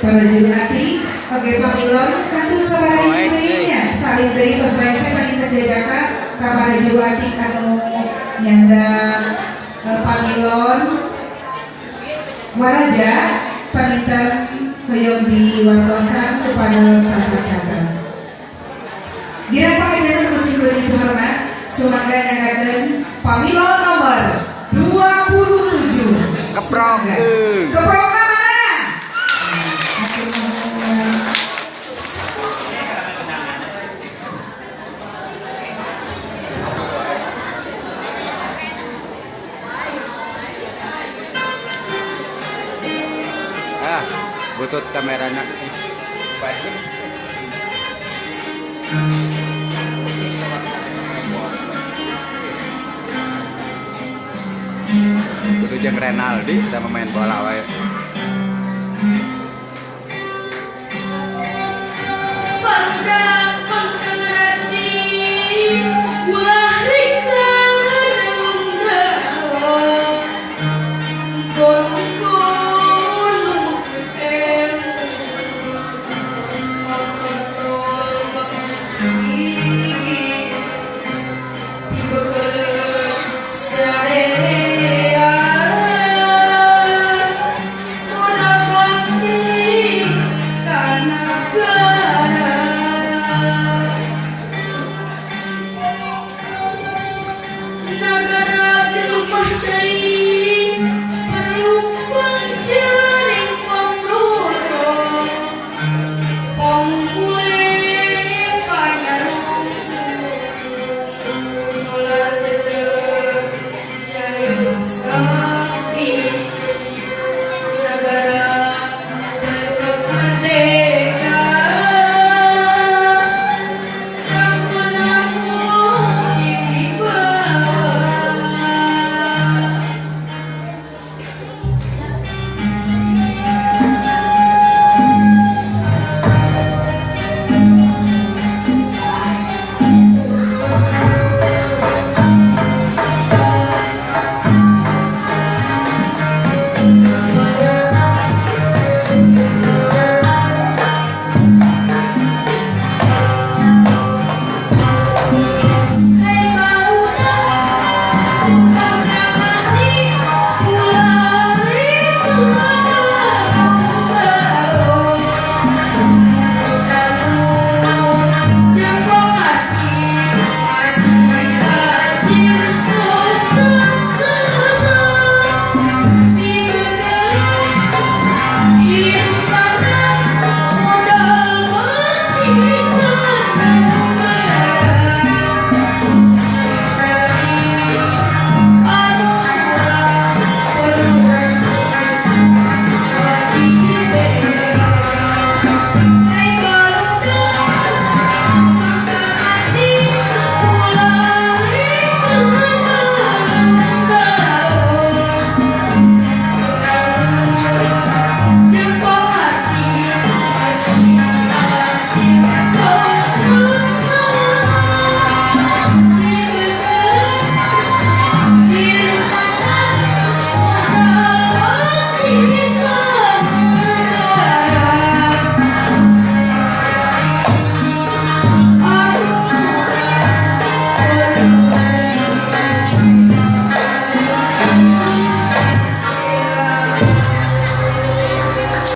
para jurati oke pamilon kantor sabaraha lainnya saling dari peserta saya kita jajakan para jurati kanu nyanda pamilon waraja pamitan hoyong di wartosan supaya kata Dirang Pakajaran Musim Beli Hormat Sumangga nyanggakeun pamilon nomor 27 keprok mana? butut kameranya kudu jeung Renaldi kita main bola wae